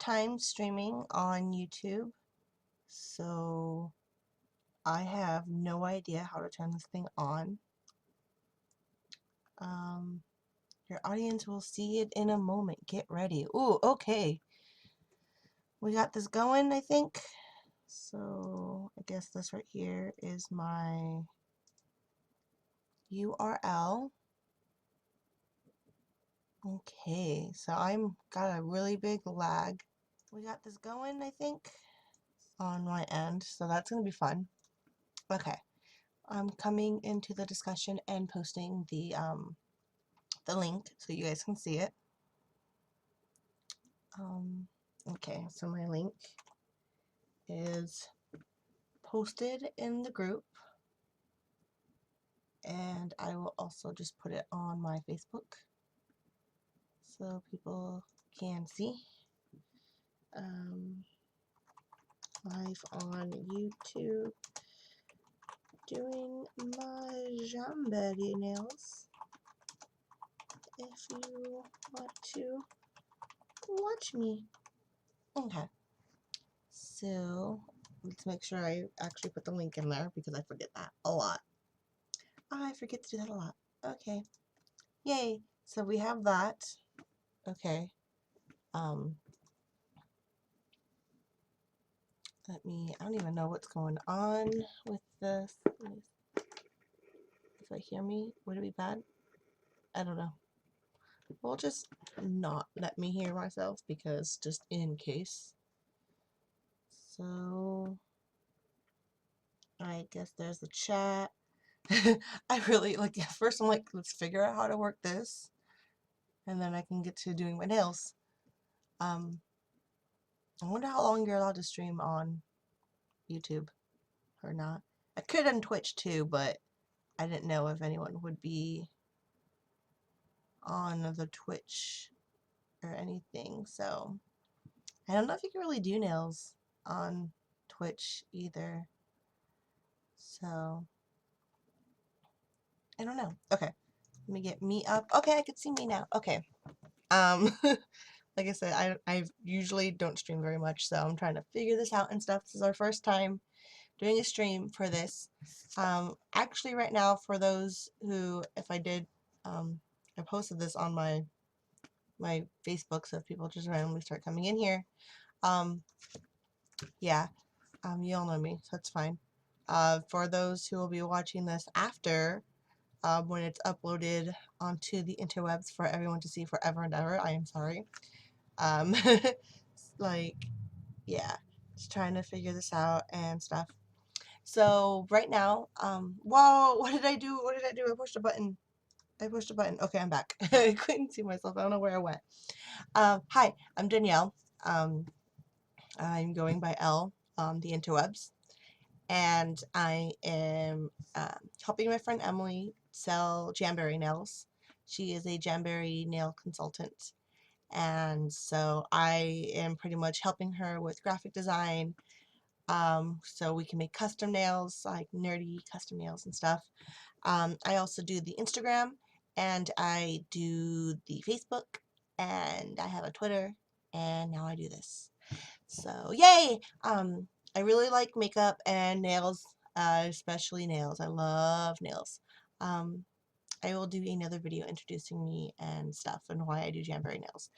time streaming on YouTube, so I have no idea how to turn this thing on. Your audience will see it in a moment. Get ready. Ooh, okay. We got this going, I think. So I guess this right here is my URL. Okay, so I'm got a really big lag. We got this going, I think, on my end, so that's gonna be fun. Okay, I'm coming into the discussion and posting the link so you guys can see it. Okay, so my link is posted in the group, and I will also just put it on my Facebook so people can see. Live on YouTube doing my Jamberry nails. If you want to watch me. Okay. So let's make sure I actually put the link in there because I forget that a lot. I forget to do that a lot. Okay. Yay. So we have that. Okay. I don't even know what's going on with this. If I hear me, would it be bad? I don't know. We'll just not let me hear myself because just in case. So I guess there's the chat. I really like at first I'm like, let's figure out how to work this and then I can get to doing my nails. I wonder how long you're allowed to stream on YouTube or not. I could on Twitch too, but I didn't know if anyone would be on the Twitch or anything, so I don't know if you can really do nails on Twitch either. So I don't know. Okay. Let me get me up. Okay, I can see me now. Okay. Like I said, I usually don't stream very much, so I'm trying to figure this out and stuff. This is our first time doing a stream for this. Actually right now, for those who, if I did, I posted this on my Facebook, so if people just randomly start coming in here, yeah, you all know me, so that's fine. For those who will be watching this after, when it's uploaded onto the interwebs for everyone to see forever and ever, I am sorry. Like, yeah, just trying to figure this out and stuff. So right now, whoa, what did I do? What did I do? I pushed a button. I pushed a button. Okay, I'm back. I couldn't see myself. I don't know where I went. Hi, I'm Danielle. I'm going by Elle on the interwebs, and I am helping my friend Emily sell Jamberry nails. She is a Jamberry nail consultant, and so I am pretty much helping her with graphic design, so we can make custom nails, like nerdy custom nails and stuff. I also do the Instagram, and I do the Facebook, and I have a Twitter, and now I do this. So yay! I really like makeup and nails, especially nails. I love nails. I will do another video introducing me and stuff and why I do Jamberry nails.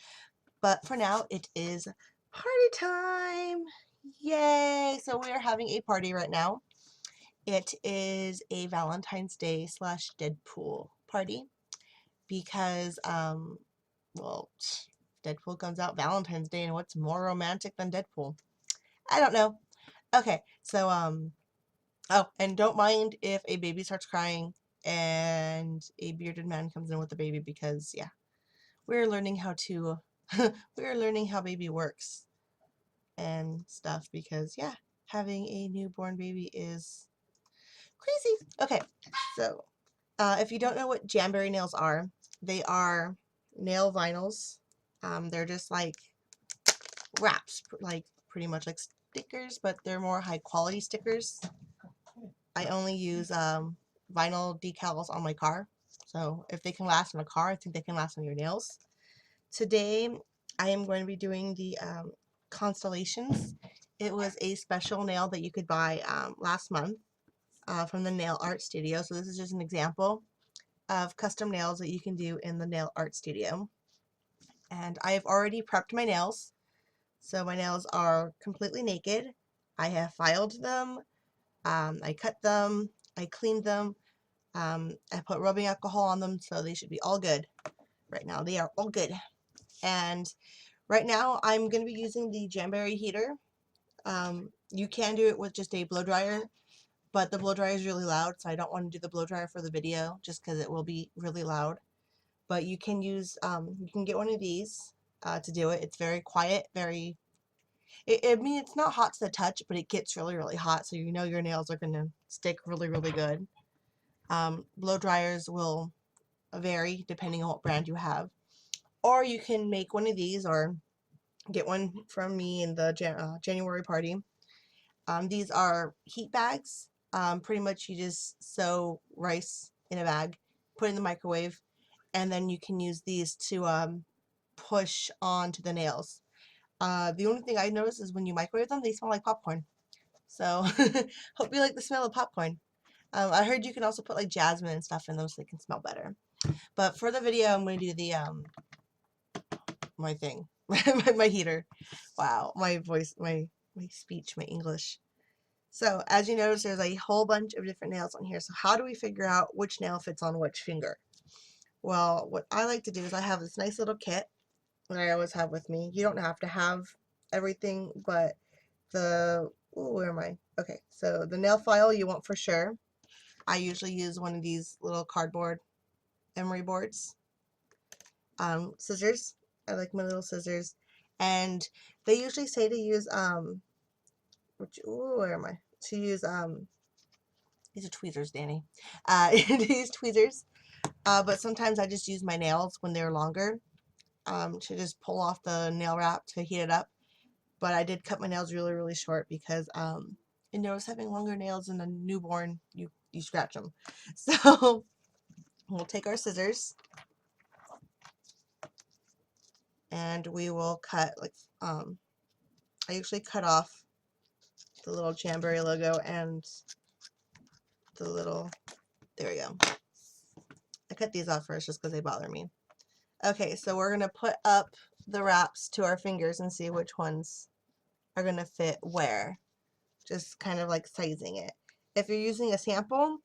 But for now, it is party time! Yay! So we are having a party right now. It is a Valentine's Day / Deadpool party because, well, Deadpool comes out Valentine's Day, and what's more romantic than Deadpool? I don't know. Okay, so, oh, and don't mind if a baby starts crying and a bearded man comes in with the baby because, yeah, we're learning how to, we're learning how baby works and stuff because, yeah, having a newborn baby is crazy. Okay, so, if you don't know what Jamberry nails are, they are nail vinyls. They're just like wraps, like pretty much like stickers, but they're more high quality stickers. I only use vinyl decals on my car, so if they can last on a car, I think they can last on your nails. Today, I am going to be doing the Constellations. It was a special nail that you could buy last month from the nail art studio. So this is just an example of custom nails that you can do in the nail art studio. And I have already prepped my nails. So my nails are completely naked. I have filed them. I cut them. I cleaned them. I put rubbing alcohol on them, so they should be all good. Right now, they are all good. And right now, I'm going to be using the Jamberry heater. You can do it with just a blow dryer, but the blow dryer is really loud, so I don't want to do the blow dryer for the video, just because it will be really loud. But you can use, you can get one of these to do it. It's very quiet, very, I mean, it's not hot to the touch, but it gets really, really hot, so you know your nails are going to stick really, really good. Blow dryers will vary depending on what brand you have. Or you can make one of these or get one from me in the January party. These are heat bags. Pretty much you just sew rice in a bag, put it in the microwave, and then you can use these to push onto the nails. The only thing I noticed is when you microwave them, they smell like popcorn. So hope you like the smell of popcorn. I heard you can also put like jasmine and stuff in them so they can smell better. But for the video, I'm going to do the my thing, my heater. Wow, my voice, my speech, my English. So as you notice, there's a whole bunch of different nails on here. So how do we figure out which nail fits on which finger? Well, what I like to do is I have this nice little kit that I always have with me. You don't have to have everything, but the, ooh, where am I? Okay, so the nail file you want for sure. I usually use one of these little cardboard emery boards. Scissors. I like my little scissors. And they usually say to use, where am I? To use, these are tweezers, Danny. To use tweezers. But sometimes I just use my nails when they're longer, to just pull off the nail wrap to heat it up. But I did cut my nails really, really short because, you notice having longer nails than a newborn, you scratch them. So we'll take our scissors and we will cut, like, I usually cut off the little Jamberry logo and the little, there we go. I cut these off first just because they bother me. Okay, so we're going to put up the wraps to our fingers and see which ones are going to fit where. Just kind of like sizing it. If you're using a sample,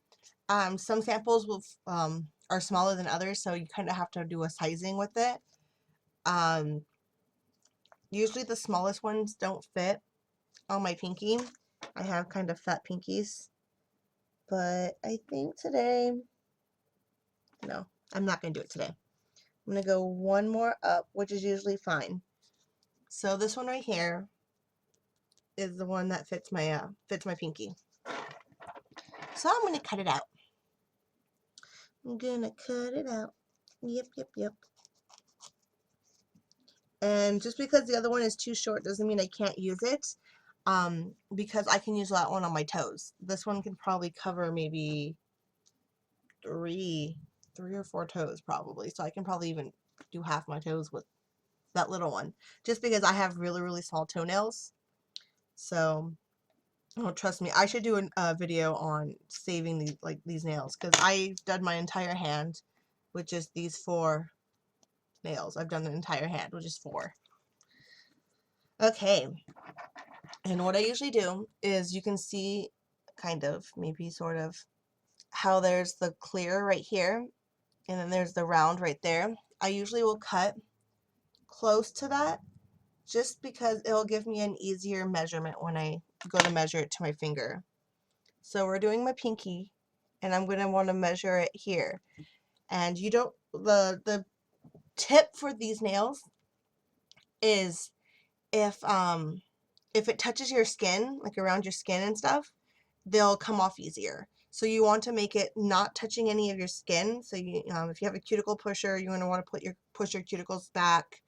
some samples will are smaller than others, so you kind of have to do a sizing with it. Usually the smallest ones don't fit on my pinky. I have kind of fat pinkies. But I think today, no, I'm not going to do it today. I'm going to go one more up, which is usually fine. So this one right here is the one that fits my pinky. So I'm going to cut it out. I'm going to cut it out. Yep, yep, yep. And just because the other one is too short doesn't mean I can't use it. Because I can use that one on my toes. This one can probably cover maybe three or four toes probably. So I can probably even do half my toes with that little one. Just because I have really, really small toenails. So, oh, trust me, I should do a video on saving these nails. Because I've done my entire hand with just these 4 nails. I've done an entire hand with just 4. Okay. And what I usually do is you can see kind of, maybe sort of, how there's the clear right here and then there's the round right there. I usually will cut close to that just because it'll give me an easier measurement when I go to measure it to my finger. So we're doing my pinky and I'm going to want to measure it here. And you don't, the tip for these nails is if it touches your skin, like around your skin and stuff, they'll come off easier. So you want to make it not touching any of your skin. So you, if you have a cuticle pusher, you're going to want to push your cuticles back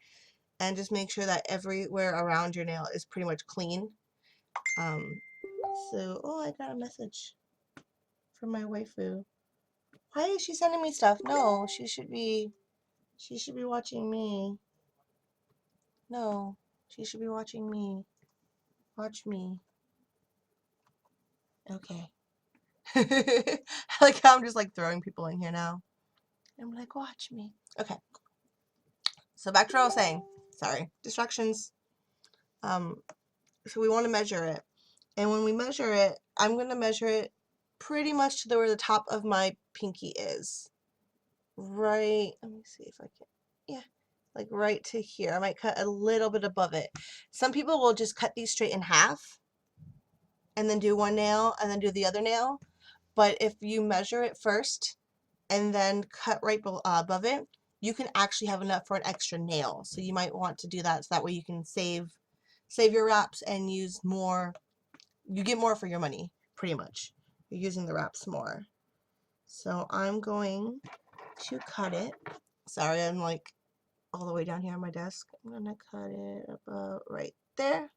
and just make sure that everywhere around your nail is pretty much clean. So, oh, I got a message from my waifu. Why is she sending me stuff? No, she should be watching me. No, She should be watching me. Watch me. Okay. Like how I'm just like throwing people in here now. I'm like, watch me. Okay. So back to what I was saying. Sorry. Distractions. So we want to measure it. And when we measure it, I'm going to measure it pretty much to where the top of my pinky is. Right. Let me see if I can. Yeah. Like right to here. I might cut a little bit above it. Some people will just cut these straight in half and then do one nail and then do the other nail. But if you measure it first and then cut right above it, you can actually have enough for an extra nail. So you might want to do that so that way you can save your wraps and use more. You get more for your money, pretty much. You're using the wraps more. So I'm going to cut it. Sorry, I'm like all the way down here on my desk. I'm gonna cut it about right there.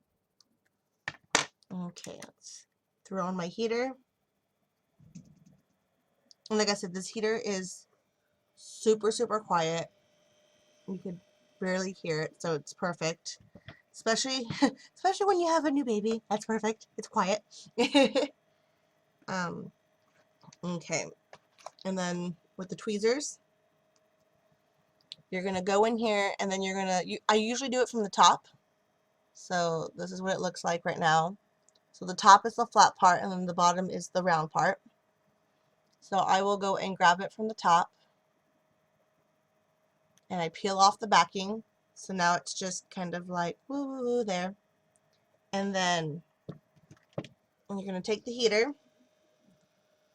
Okay, let's throw on my heater. And like I said, this heater is super, super quiet. You could barely hear it, so it's perfect. Especially when you have a new baby. That's perfect. It's quiet. Okay. And then with the tweezers, you're gonna go in here and then you're gonna, I usually do it from the top. So this is what it looks like right now. So the top is the flat part and then the bottom is the round part. So I will go and grab it from the top and I peel off the backing. So now it's just kind of like woo there. And then you're going to take the heater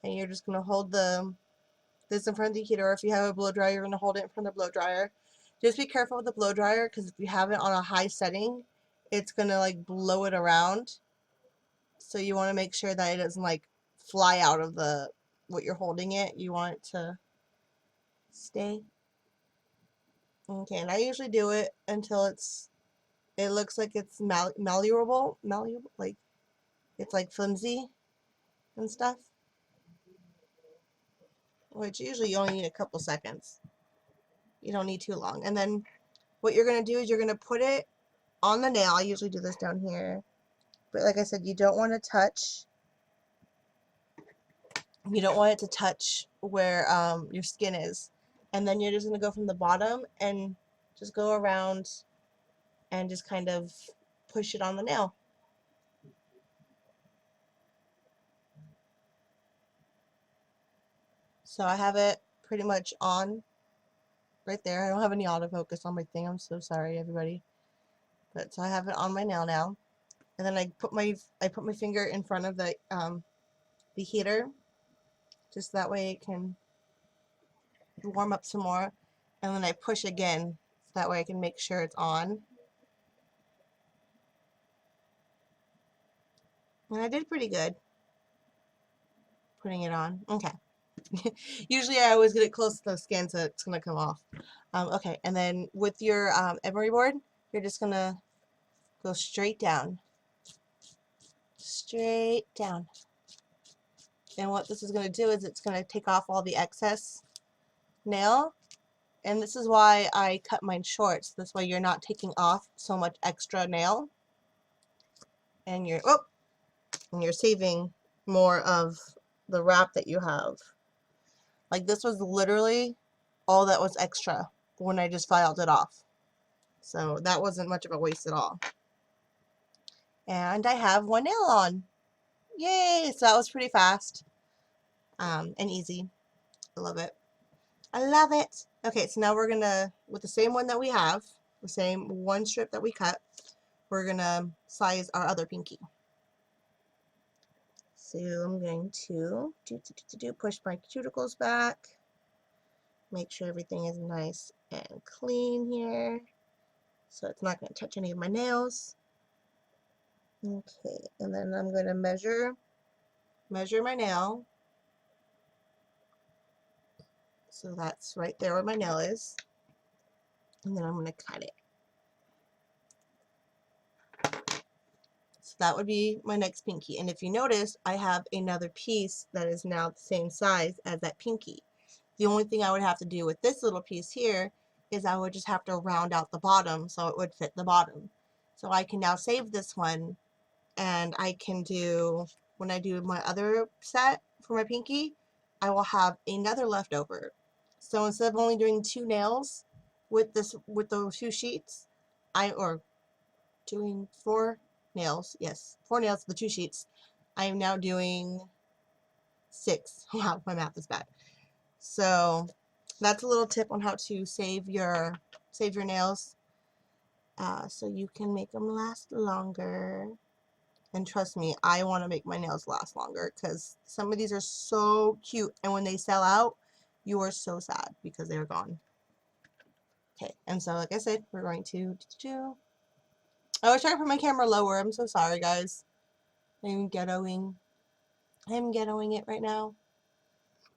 and you're just going to hold this in front of the heater, or if you have a blow dryer, you're going to hold it in front of the blow dryer. Just be careful with the blow dryer because if you have it on a high setting, it's going to like blow it around. So you want to make sure that it doesn't like fly out of what you're holding it. You want it to stay. Okay, and I usually do it until it looks like it's malleable, like it's like flimsy and stuff. Which usually you only need a couple seconds. You don't need too long. And then what you're going to do is you're going to put it on the nail. I usually do this down here. But like I said, you don't want to touch. You don't want it to touch where your skin is. And then you're just going to go from the bottom and just go around and just kind of push it on the nail. So I have it pretty much on right there. I don't have any autofocus on my thing. I'm so sorry, everybody. But so I have it on my nail now. And then I put my finger in front of the heater, just that way it can warm up some more. And then I push again, so that way I can make sure it's on. And I did pretty good putting it on. Okay. Usually I always get it close to the skin, so it's gonna come off. Okay, and then with your emery board, you're just gonna go straight down. Straight down. And what this is going to do is it's going to take off all the excess nail. And this is why I cut mine short. So this way you're not taking off so much extra nail. And you're saving more of the wrap that you have. Like this was literally all that was extra when I just filed it off. So that wasn't much of a waste at all. And I have one nail on. Yay! So that was pretty fast and easy. I love it. I love it. Okay, so now we're gonna, with the same one that we have, the same one strip that we cut, we're gonna size our other pinky. So I'm going to push my cuticles back, make sure everything is nice and clean here, so it's not gonna touch any of my nails. Okay, and then I'm gonna measure my nail. So that's right there where my nail is. And then I'm going to cut it. So that would be my next pinky. And if you notice, I have another piece that is now the same size as that pinky. The only thing I would have to do with this little piece here is I would just have to round out the bottom so it would fit the bottom. So I can now save this one, and I can do, when I do my other set for my pinky, I will have another leftover. So instead of only doing 2 nails with those 2 sheets, or doing 4 nails, yes, 4 nails with the 2 sheets, I am now doing 6. Wow, my math is bad. So that's a little tip on how to save your nails, so you can make them last longer. And trust me, I want to make my nails last longer because some of these are so cute, and when they sell out, you are so sad because they're gone. Okay, and so like I said, we're going to do. I was trying to put my camera lower. I'm so sorry, guys. I'm ghettoing it right now.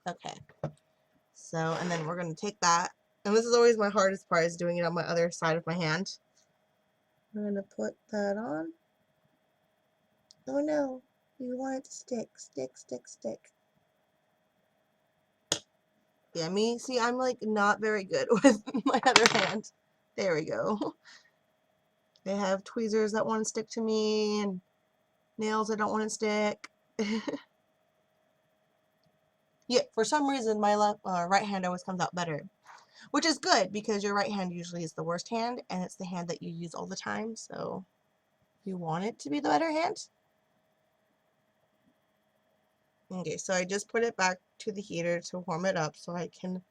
Okay. So, and then we're going to take that. And this is always my hardest part, is doing it on my other side of my hand. I'm going to put that on. Oh no, you want it to stick, stick, stick, stick. Yeah, me, see, I'm like not very good with my other hand. There we go. They have tweezers that want to stick to me, and nails that don't want to stick. Yeah, for some reason my right hand always comes out better, which is good because your right hand usually is the worst hand, and it's the hand that you use all the time, so you want it to be the better hand. Okay, so I just put it back to the heater to warm it up so I can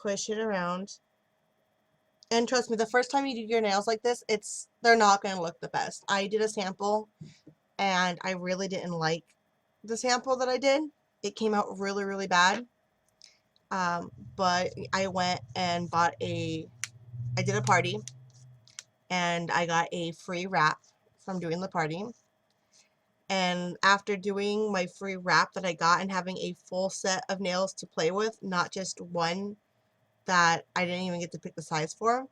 push it around. And trust me, the first time you do your nails like this, they're not going to look the best. I did a sample, and I really didn't like the sample that I did. It came out really, really bad. But I went and I did a party, and I got a free wrap from doing the party. And after doing my free wrap that I got and having a full set of nails to play with, not just one that I didn't even get to pick the size for,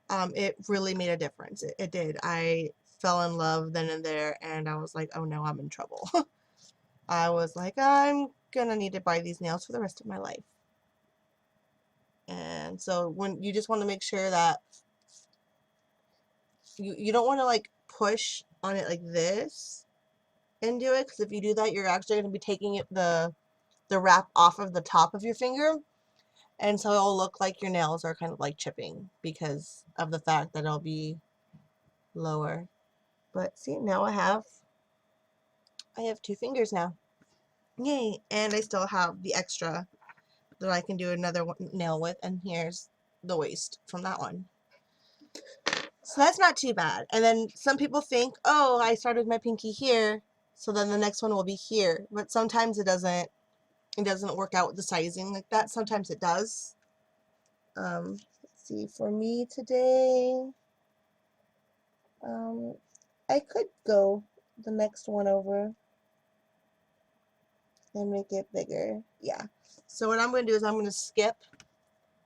it really made a difference. It did. I fell in love then and there, and I was like, oh no, I'm in trouble. I was like, I'm gonna need to buy these nails for the rest of my life. And so when you just want to make sure that you don't want to like push on it like this and do it, because if you do that, you're actually going to be taking the wrap off of the top of your finger, and so it'll look like your nails are kind of like chipping because of the fact that it'll be lower. But see, now I have 2 fingers now. Yay! And I still have the extra that I can do another nail with, and here's the waste from that one. So that's not too bad. And then some people think, oh, I started my pinky here, so then the next one will be here. But sometimes it doesn't work out with the sizing like that. Sometimes it does. Let's see, for me today, I could go the next one over and make it bigger. Yeah. So what I'm going to do is I'm going to skip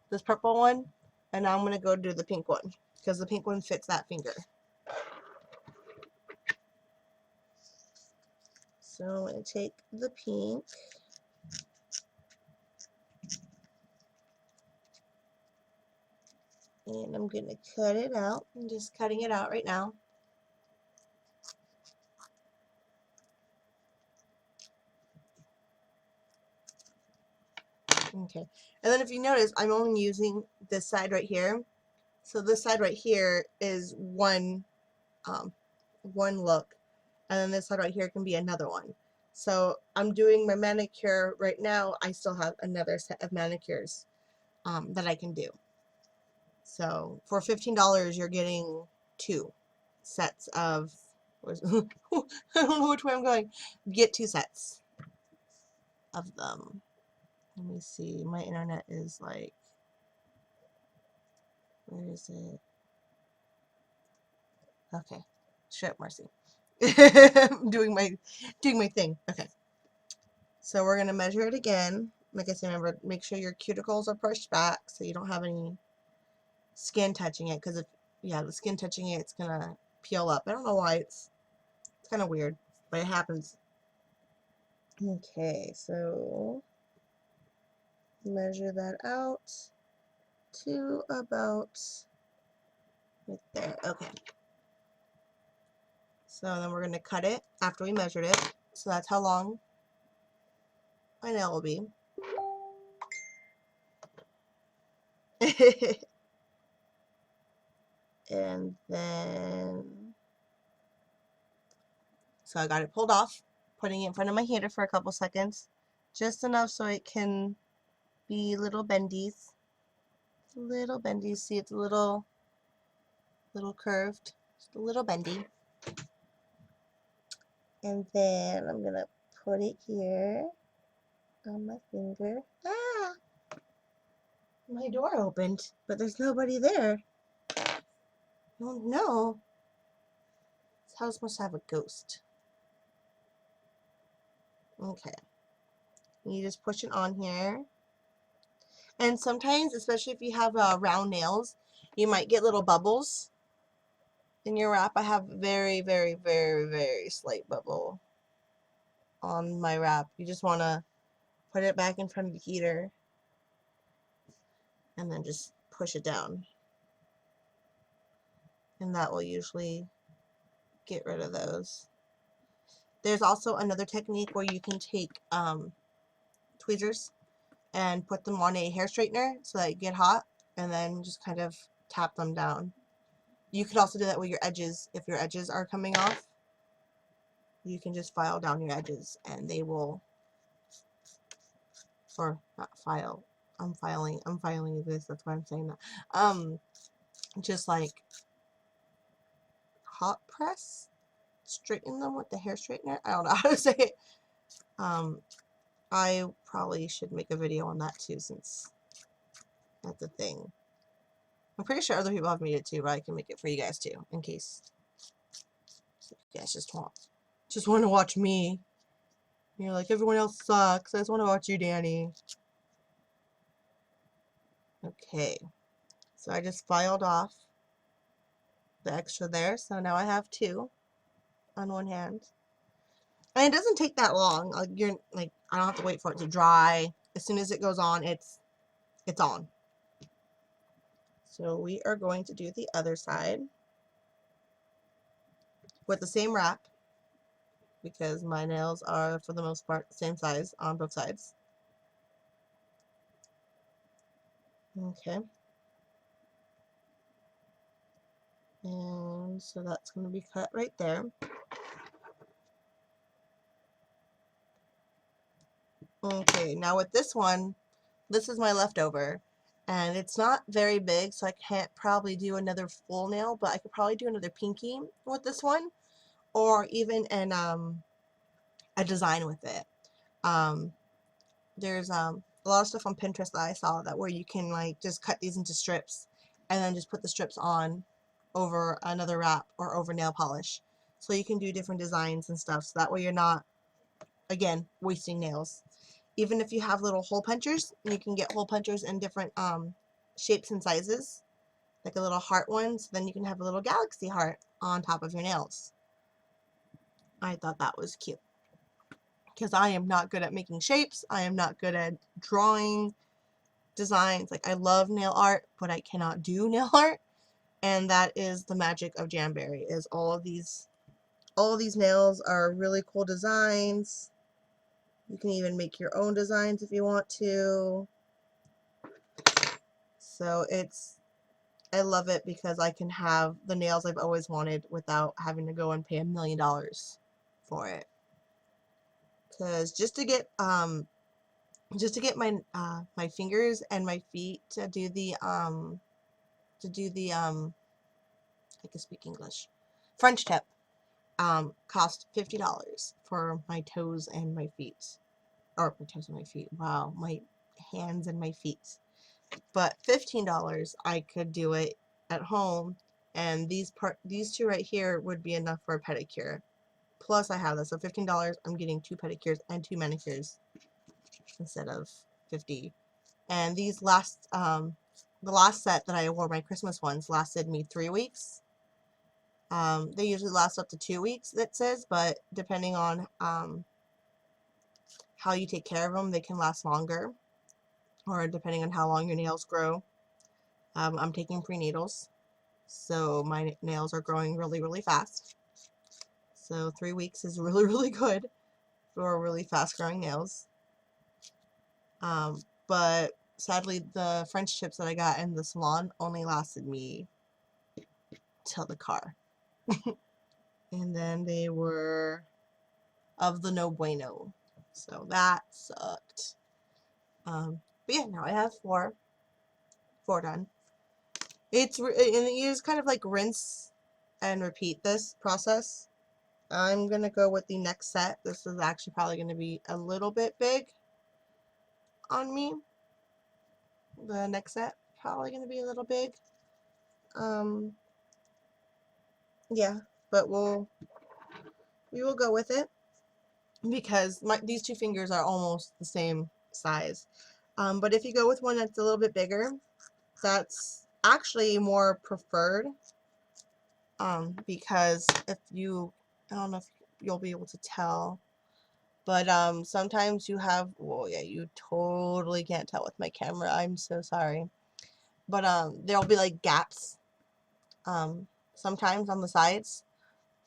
this purple one, and I'm going to go do the pink one, because the pink one fits that finger. So I'm going to take the pink, and I'm going to cut it out. I'm just cutting it out right now. Okay, and then if you notice, I'm only using this side right here. So this side right here is one look, and then this side right here can be another one. So I'm doing my manicure right now. I still have another set of manicures that I can do. So for $15, you're getting 2 sets of, I don't know which way I'm going. Get 2 sets of them. Let me see. My internet is like, where is it? Okay. Shit, Marcy. I'm doing my thing. Okay. So we're gonna measure it again. Like I said, remember, make sure your cuticles are pushed back so you don't have any skin touching it. Because if the skin touching it, it's gonna peel up. I don't know why. It's kind of weird, but it happens. Okay, so measure that out to about right there. Okay. So then we're going to cut it after we measured it. So that's how long my nail will be. And then, so I got it pulled off, putting it in front of my heater for a couple seconds, just enough so it can be little bendies. Little bendies. See, it's a little curved, just a little bendy. And then I'm gonna put it here on my finger. Ah! My door opened, but there's nobody there. Oh no. This house must have a ghost. Okay. You just push it on here. And sometimes, especially if you have round nails, you might get little bubbles in your wrap. I have very, very, very, very slight bubble on my wrap. You just want to put it back in front of the heater and then just push it down. And that will usually get rid of those. There's also another technique where you can take tweezers and put them on a hair straightener so that you get hot, and then just kind of tap them down. You could also do that with your edges. If your edges are coming off, you can just file down your edges and they will, or not file, I'm filing this, that's why I'm saying that. Just like hot press, straighten them with the hair straightener. I don't know how to say it. I probably should make a video on that too, since that's a thing. I'm pretty sure other people have made it too, but I can make it for you guys too, in case you guys just want to watch me. You're like, everyone else sucks. I just want to watch you, Danny. Okay, so I just filed off the extra there, so now I have two on one hand. And it doesn't take that long. I don't have to wait for it to dry. As soon as it goes on, it's on. So we are going to do the other side with the same wrap, because my nails are, for the most part, the same size on both sides. Okay. And so that's going to be cut right there. Okay, now with this one, this is my leftover. And it's not very big, so I can't probably do another full nail, but I could probably do another pinky with this one, or even a design with it. There's a lot of stuff on Pinterest that I saw that where you can like just cut these into strips and then just put the strips on over another wrap or over nail polish. So you can do different designs and stuff, so that way you're not, again, wasting nails. Even if you have little hole punchers, you can get hole punchers in different shapes and sizes, like a little heart one, so then you can have a little galaxy heart on top of your nails. I thought that was cute, because I am not good at making shapes. I am not good at drawing designs. Like, I love nail art, but I cannot do nail art, and that is the magic of Jamberry, is all of these nails are really cool designs. You can even make your own designs if you want to. So I love it because I can have the nails I've always wanted without having to go and pay $1 million for it. Because just to get my my fingers and my feet to do the I can speak English, French tip, cost $50 for my toes and my feet, or my toes and my feet. Wow, my hands and my feet. But $15, I could do it at home, and these two right here would be enough for a pedicure. Plus, I have this, so $15. I'm getting 2 pedicures and 2 manicures instead of 50. And these the last set that I wore, my Christmas ones, lasted me 3 weeks. They usually last up to 2 weeks, it says, but depending on how you take care of them, they can last longer, or depending on how long your nails grow. I'm taking prenatals, so my nails are growing really, really fast. So 3 weeks is really, really good for really fast growing nails. But sadly, the French tips that I got in the salon only lasted me till the car. And then they were of the no bueno. So that sucked. But yeah, now I have four done. And you just kind of like rinse and repeat this process. I'm gonna go with the next set. This is actually probably gonna be a little bit big on me. The next set probably gonna be a little big. Yeah, but we will go with it because these two fingers are almost the same size. But if you go with one that's a little bit bigger, that's actually more preferred. Because I don't know if you'll be able to tell, but sometimes you have, well, yeah, you totally can't tell with my camera. I'm so sorry. But there'll be like gaps sometimes on the sides.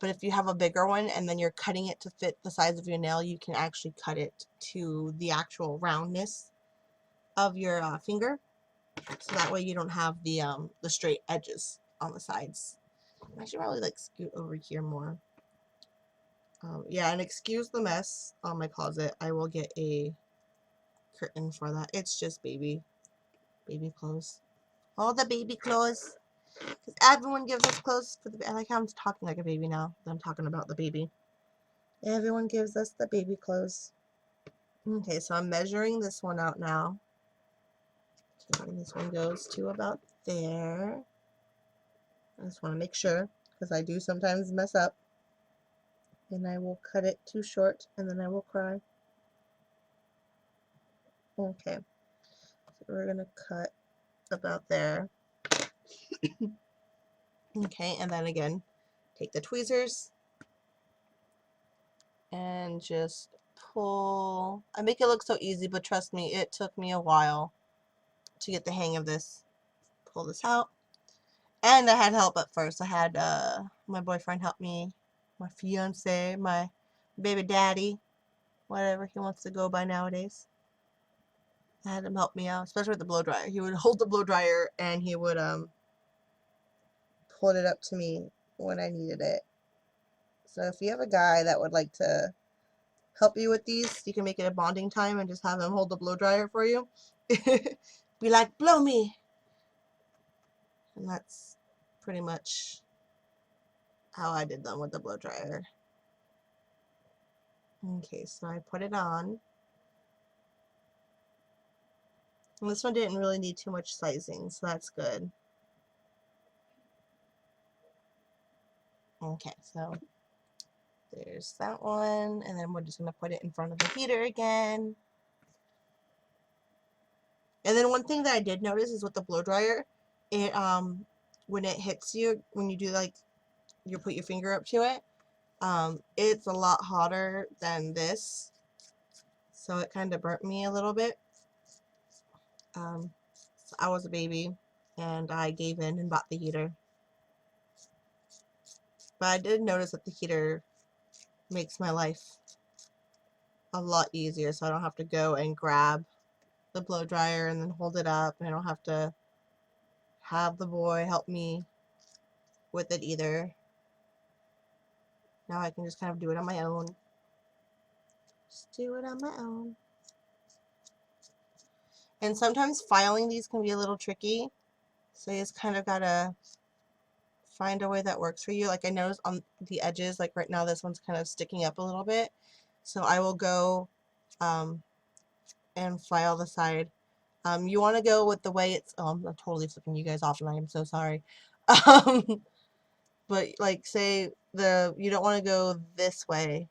But if you have a bigger one and then you're cutting it to fit the size of your nail, you can actually cut it to the actual roundness of your finger. So that way you don't have the straight edges on the sides. I should probably like scoot over here more. Yeah, and excuse the mess on my closet. I will get a curtain for that. It's just baby clothes. All the baby clothes. Because everyone gives us clothes for the. I like how I'm talking like a baby now. I'm talking about the baby. Everyone gives us the baby clothes. Okay, so I'm measuring this one out now. Okay, and this one goes to about there. I just want to make sure because I do sometimes mess up. And I will cut it too short and then I will cry. Okay, so we're going to cut about there. Okay, and then again, take the tweezers and just pull. I make it look so easy, but trust me, it took me a while to get the hang of this. Pull this out. And I had help at first. I had my boyfriend help me, my fiance, my baby daddy, whatever he wants to go by nowadays. I had him help me out, especially with the blow dryer. He would hold the blow dryer and he would pull it up to me when I needed it. So if you have a guy that would like to help you with these, you can make it a bonding time and just have him hold the blow dryer for you. Be like, blow me. And that's pretty much how I did them with the blow dryer. Okay, so I put it on. And this one didn't really need too much sizing, so that's good. Okay, so there's that one, and then we're just going to put it in front of the heater again. And then one thing that I did notice is with the blow dryer, it when it hits you, when you do like you put your finger up to it, it's a lot hotter than this, so it kind of burnt me a little bit. So I was a baby and I gave in and bought the heater, but I did notice that the heater makes my life a lot easier, so I don't have to go and grab the blow dryer and then hold it up, and I don't have to have the boy help me with it either. Now I can just kind of do it on my own. Just do it on my own. And sometimes filing these can be a little tricky, so you just kind of gotta find a way that works for you. Like I noticed on the edges, like right now this one's kind of sticking up a little bit, so I will go and file the side. You want to go with the way it's, I'm totally flipping you guys off and I am so sorry. But like say you don't want to go this way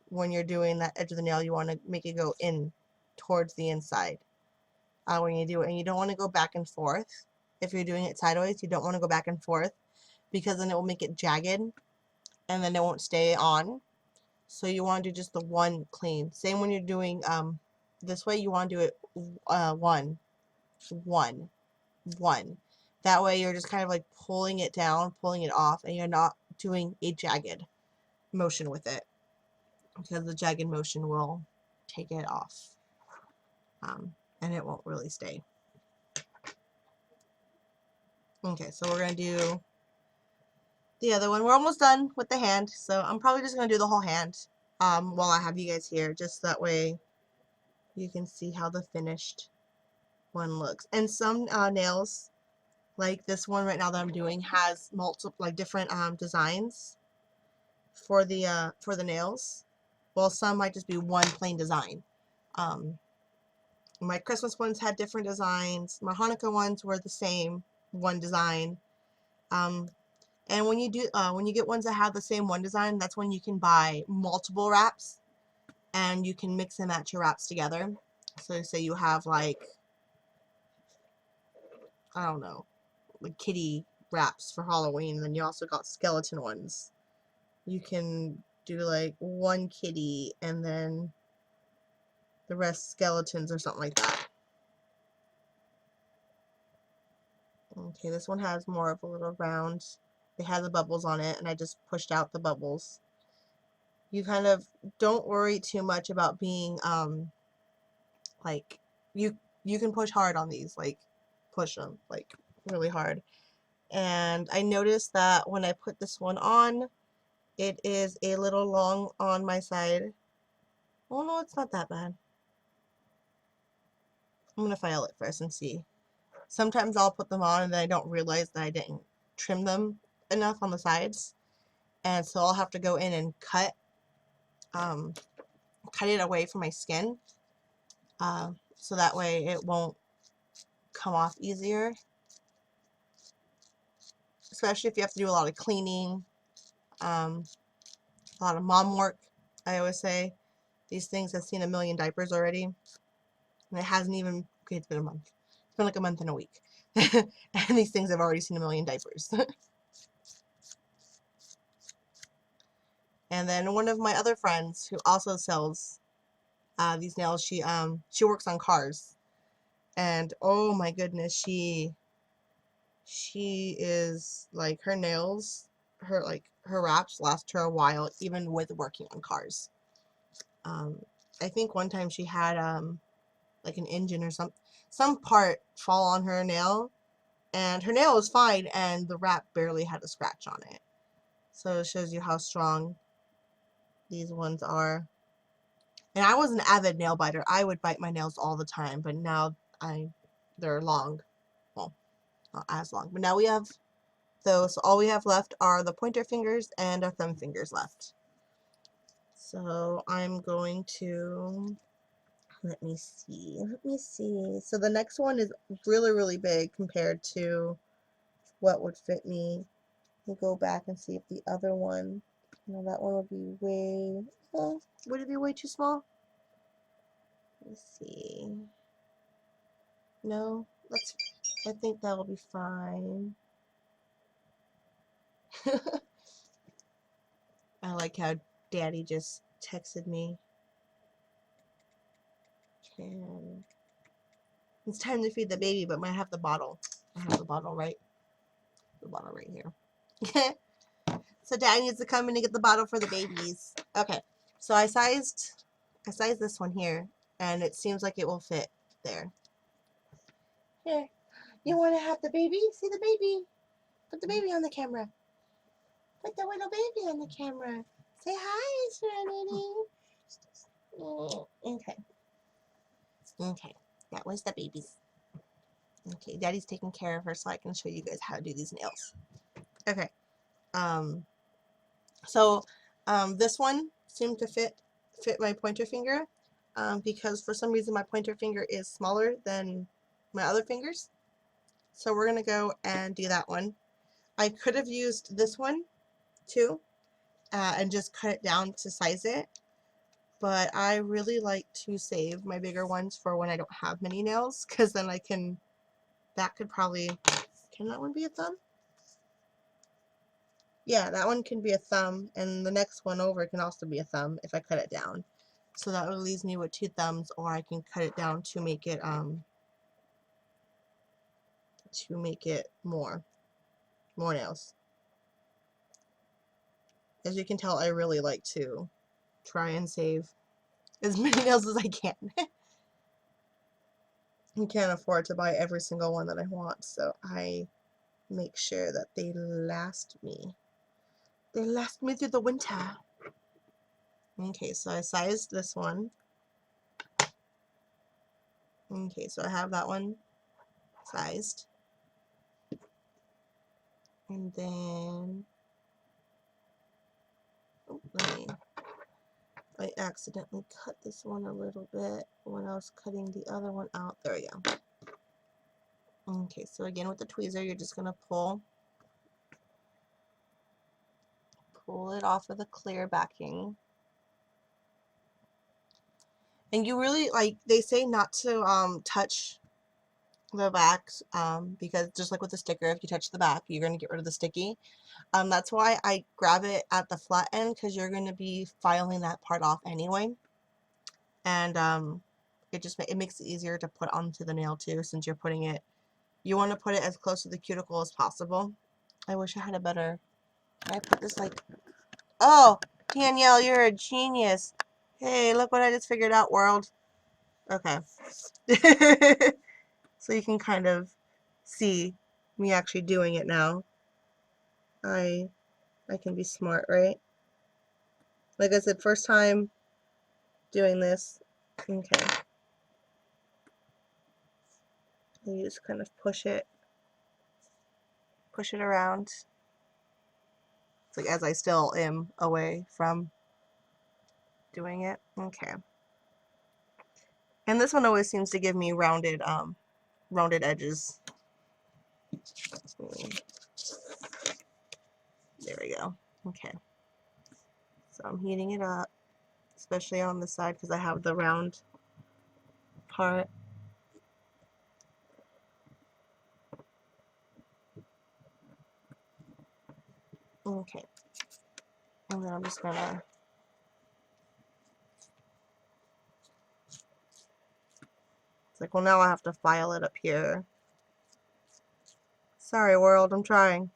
when you're doing that edge of the nail. You want to make it go in towards the inside when you do it, and you don't want to go back and forth. If you're doing it sideways, you don't want to go back and forth because then it will make it jagged and then it won't stay on. So you want to do just the one clean. Same when you're doing this way, you want to do it one. That way you're just kind of like pulling it down, pulling it off, and you're not doing a jagged. motion with it, because the jagged motion will take it off, and it won't really stay. Okay, so we're going to do the other one. We're almost done with the hand, so I'm probably just going to do the whole hand while I have you guys here, just that way you can see how the finished one looks. And some nails, like this one right now that I'm doing, has multiple, like different designs for the nails. Well, some might just be one plain design. My Christmas ones had different designs. My Hanukkah ones were the same, one design. And when you get ones that have the same one design, that's when you can buy multiple wraps, and you can mix and match your wraps together. So say you have, like, I don't know, like kitty wraps for Halloween, and then you also got skeleton ones. You can do like one kitty and then the rest skeletons or something like that. Okay, this one has more of a little round. It has the bubbles on it, and I just pushed out the bubbles. You kind of don't worry too much about being like, you can push hard on these, like push them like really hard. And I noticed that when I put this one on, it is a little long on my side. Oh no, it's not that bad. I'm gonna file it first and see. Sometimes I'll put them on and then I don't realize that I didn't trim them enough on the sides, and so I'll have to go in and cut it away from my skin, so that way it won't come off easier, especially if you have to do a lot of cleaning, a lot of mom work. I always say these things have seen a million diapers already, and it hasn't even, okay, it's been a month. It's been like a month and a week. And these things have already seen a million diapers. And then one of my other friends who also sells these nails, she works on cars, and oh my goodness, she is like, her nails, her wraps last her a while, even with working on cars. I think one time she had like an engine or some part fall on her nail, and her nail was fine, and the wrap barely had a scratch on it. So it shows you how strong these ones are. And I was an avid nail biter. I would bite my nails all the time, but now they're long. Well, not as long, but now we have those. So all we have left are the pointer fingers and our thumb fingers left. So I'm going to, let me see. So the next one is really, really big compared to what would fit me. We'll go back and see if the other one, no, that one would be way, oh, would it be way too small? Let's see. No, I think that will be fine. I like how Daddy just texted me. It's time to feed the baby, but I have the bottle. I have the bottle right here. So Daddy needs to come in and get the bottle for the babies. Okay, so I sized this one here, and it seems like it will fit there. Here, you want to have the baby? See the baby? Put the baby on the camera. Put the little baby on the camera. Say hi, Serenity. Okay. Okay, that was the babies. Okay, Daddy's taking care of her so I can show you guys how to do these nails. Okay. So this one seemed to fit my pointer finger, because for some reason my pointer finger is smaller than my other fingers. So we're gonna go and do that one. I could have used this one too, and just cut it down to size it, but I really like to save my bigger ones for when I don't have many nails, because then that could probably, can that one be a thumb? Yeah, that one can be a thumb, and the next one over can also be a thumb if I cut it down. So that leaves me with 2 thumbs, or I can cut it down to make it more nails. As you can tell, I really like to try and save as many nails as I can. I can't afford to buy every single one that I want, so I make sure that they last me. They last me through the winter. Okay, so I sized this one. Okay, so I have that one sized. And then, oh, I accidentally cut this one a little bit when I was cutting the other one out. There we go. Okay, so again with the tweezer, you're just going to pull it off of the clear backing. And you really, like, they say not to touch the backs, because just like with the sticker, if you touch the back, you're going to get rid of the sticky. That's why I grab it at the flat end, because you're going to be filing that part off anyway. And it makes it easier to put onto the nail too, since you're putting it, you want to put it as close to the cuticle as possible. I wish I had a better, I put this like, oh, Danielle, you're a genius. Hey, look what I just figured out, world. Okay. So you can kind of see me actually doing it now. I can be smart, right? Like I said, first time doing this. Okay. You just kind of push it around. It's like as I still am away from doing it. Okay. And this one always seems to give me rounded edges. There we go. Okay. So I'm heating it up, especially on the side because I have the round part. Okay. And then I'm just gonna it's like, well, now I have to file it up here. Sorry, world, I'm trying.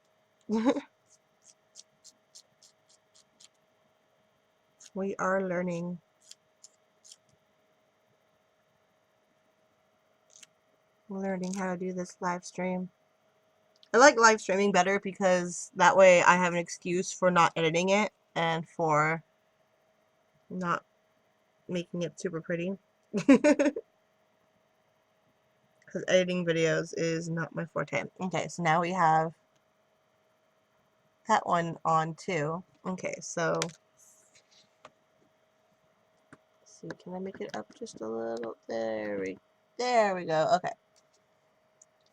We are learning. Learning how to do this live stream. I like live streaming better because that way I have an excuse for not editing it and for not making it super pretty. Because editing videos is not my forte. Okay, so now we have that one on too. Okay, so let's see, can I make it up just a little? There we go. Okay.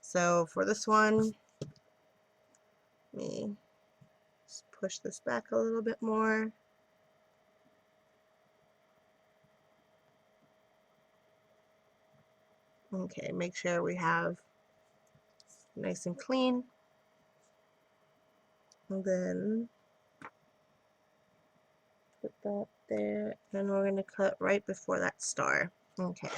So for this one, let me just push this back a little bit more. Okay, make sure we have nice and clean. And then put that there. And we're going to cut right before that star. Okay.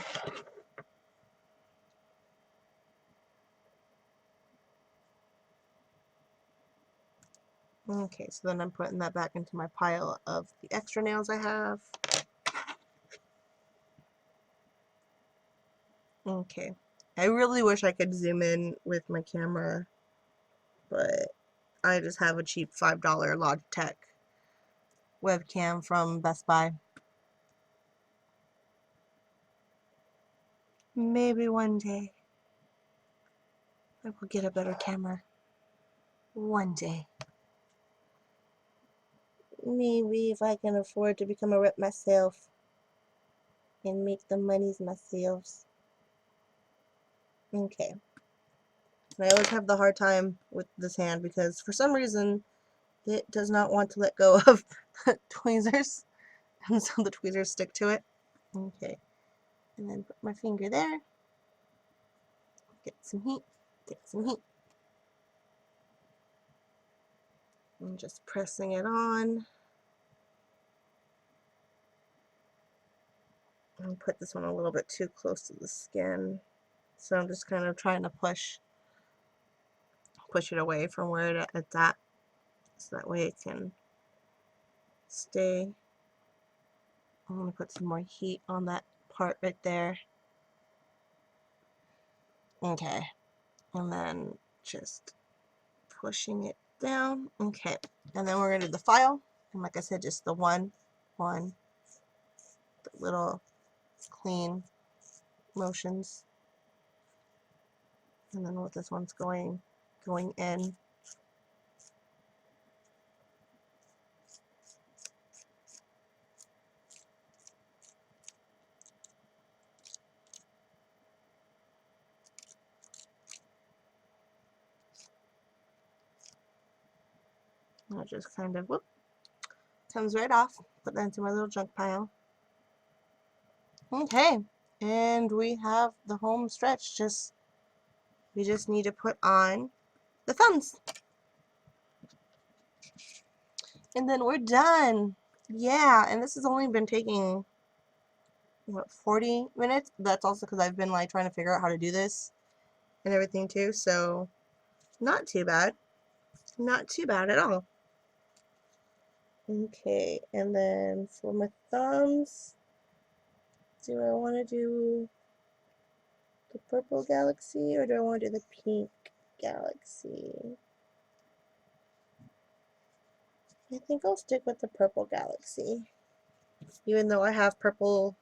Okay, so then I'm putting that back into my pile of the extra nails I have. Okay. I really wish I could zoom in with my camera, but I just have a cheap $5 Logitech webcam from Best Buy. Maybe one day I will get a better camera. One day. Maybe if I can afford to become a rep myself and make the monies myself. Okay. And I always have the hard time with this hand because for some reason it does not want to let go of tweezers. And so the tweezers stick to it. Okay. And then put my finger there. Get some heat. Get some heat. I'm just pressing it on. And put this one a little bit too close to the skin. So I'm just kind of trying to push it away from where it's at. So that way it can stay. I'm going to put some more heat on that part right there. Okay. And then just pushing it down. Okay. And then we're going to do the file. And like I said, just the one, the little clean motions. And then with this one's going in. And it just kind of, whoop, comes right off. Put that into my little junk pile. Okay, and we have the home stretch. We just need to put on the thumbs. And then we're done. Yeah, and this has only been taking, what, 40 minutes? That's also because I've been like trying to figure out how to do this and everything too, so not too bad. Not too bad at all. Okay, and then for my thumbs, do I want to do the purple galaxy or do I want to do the pink galaxy? I think I'll stick with the purple galaxy, even though I have purple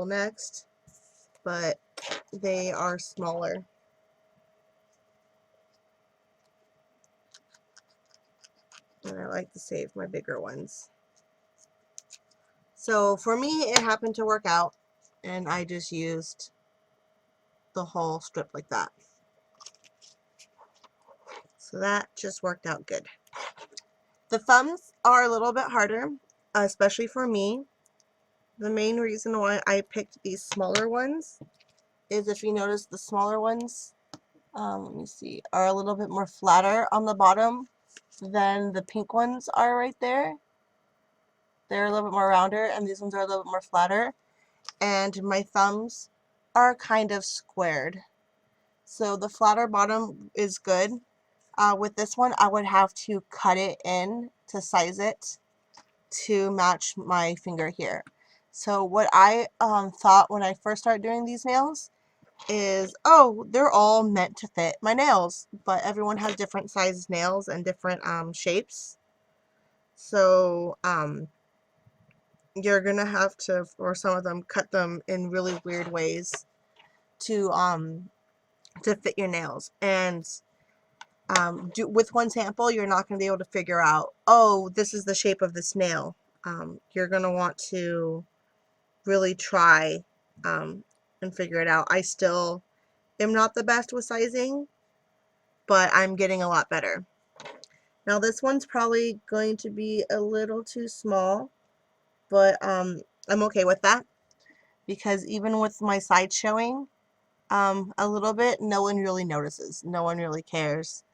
next, but they are smaller. And I like to save my bigger ones. So for me, it happened to work out, and I just used the whole strip like that. So that just worked out good. The thumbs are a little bit harder, especially for me. The main reason why I picked these smaller ones is if you notice the smaller ones, let me see, are a little bit more flatter on the bottom than the pink ones are right there. They're a little bit more rounder, and these ones are a little bit more flatter. And my thumbs are kind of squared. So the flatter bottom is good. With this one, I would have to cut it in to size it to match my finger here. So what I thought when I first started doing these nails is, oh, they're all meant to fit my nails, but everyone has different size nails and different shapes. So you're gonna have to, for some of them, cut them in really weird ways to fit your nails. And with one sample, you're not gonna be able to figure out, oh, this is the shape of this nail. You're gonna want to really try and figure it out. I still am not the best with sizing, but I'm getting a lot better. Now this one's probably going to be a little too small, but I'm okay with that, because even with my side showing a little bit, no one really notices. No one really cares.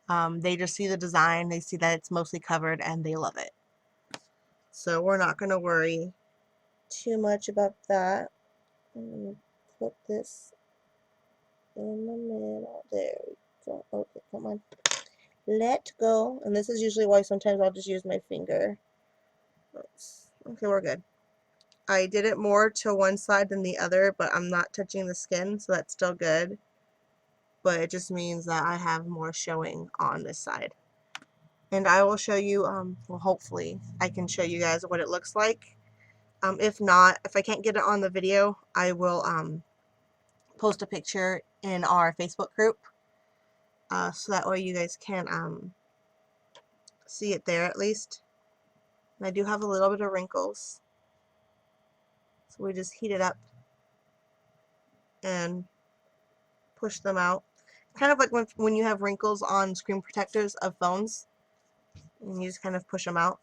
They just see the design, they see that it's mostly covered, and they love it. So we're not going to worry too much about that. I'm going to put this in the middle. There we go. Okay, come on. Let go. And this is usually why sometimes I'll just use my finger. Okay, we're good. I did it more to one side than the other, but I'm not touching the skin, so that's still good. But it just means that I have more showing on this side. And I will show you, well, hopefully I can show you guys what it looks like. If not, if I can't get it on the video, I will post a picture in our Facebook group, so that way you guys can see it there at least. And I do have a little bit of wrinkles, so we just heat it up and push them out. Kind of like when you have wrinkles on screen protectors of phones, and you just kind of push them out.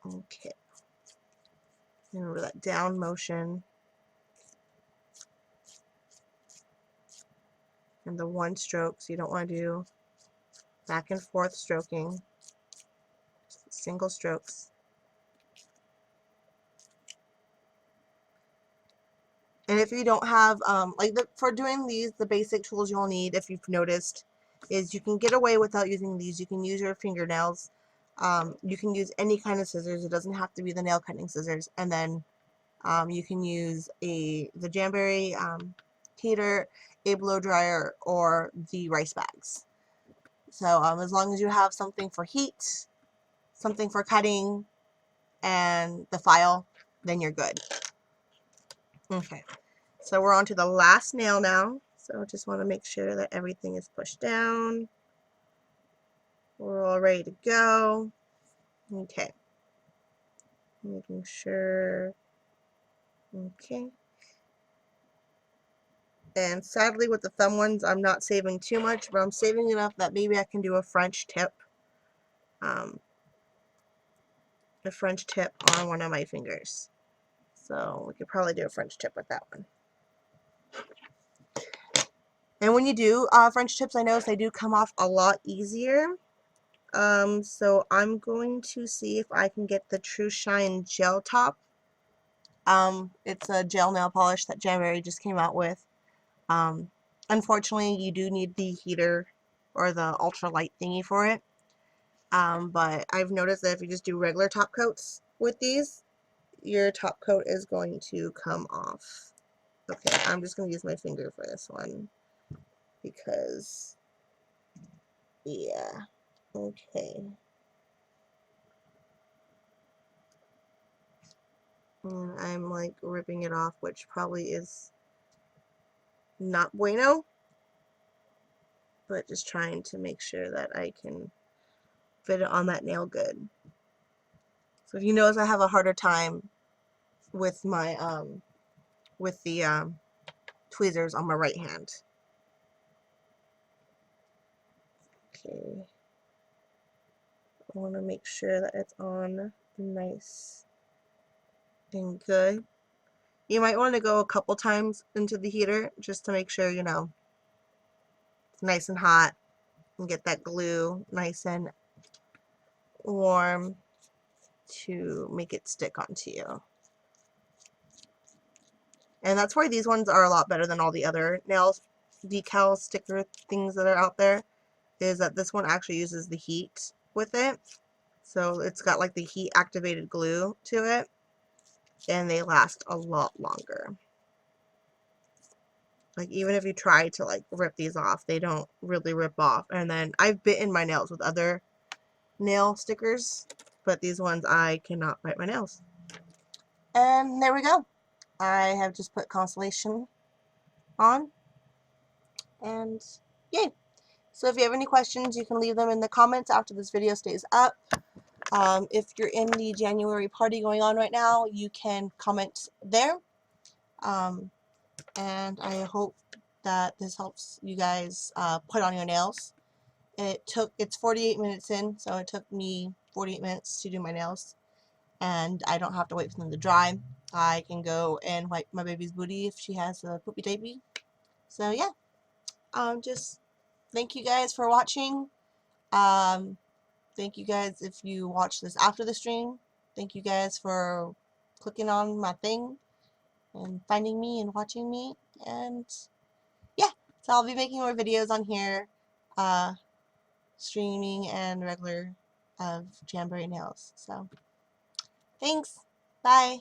Okay. Remember that down motion and the one stroke, so you don't want to do back and forth stroking, just single strokes. And if you don't have, for doing these, the basic tools you'll need, if you've noticed, is you can get away without using these. You can use your fingernails. You can use any kind of scissors. It doesn't have to be the nail cutting scissors. And then you can use the Jamberry heater, a blow dryer, or the rice bags. So as long as you have something for heat, something for cutting, and the file, then you're good. Okay, so we're on to the last nail now. So just want to make sure that everything is pushed down. We're all ready to go. Okay, making sure. Okay. And sadly with the thumb ones, I'm not saving too much, but I'm saving enough that maybe I can do a French tip. A French tip on one of my fingers. So we could probably do a French tip with that one. And when you do French tips, I notice they do come off a lot easier. So I'm going to see if I can get the True Shine Gel Top. It's a gel nail polish that Jamberry just came out with. Unfortunately, you do need the heater or the ultralight thingy for it. But I've noticed that if you just do regular top coats with these, your top coat is going to come off. Okay, I'm just going to use my finger for this one because, yeah, okay. And I'm like ripping it off, which probably is not bueno, but just trying to make sure that I can fit it on that nail good. So if you notice, I have a harder time with my with the tweezers on my right hand. Okay, I want to make sure that it's on nice and good. You might want to go a couple times into the heater just to make sure, you know, it's nice and hot and get that glue nice and warm to make it stick onto you. And that's why these ones are a lot better than all the other nail decal sticker things that are out there, is that this one actually uses the heat with it. So it's got like the heat activated glue to it, and they last a lot longer. Like even if you try to like rip these off, they don't really rip off. And then I've bitten my nails with other nail stickers, but these ones I cannot bite my nails. And there we go. I have just put Constellation on, and yay. So if you have any questions, you can leave them in the comments after this video stays up. If you're in the January party going on right now, you can comment there. And I hope that this helps you guys put on your nails. It's 48 minutes in, so it took me 48 minutes to do my nails, and I don't have to wait for them to dry. I can go and wipe my baby's booty if she has a poopy diaper. So yeah, just thank you guys for watching. Thank you guys if you watch this after the stream. Thank you guys for clicking on my thing and finding me and watching me. And yeah, so I'll be making more videos on here, streaming and regular of Jamberry nails. So thanks. Bye.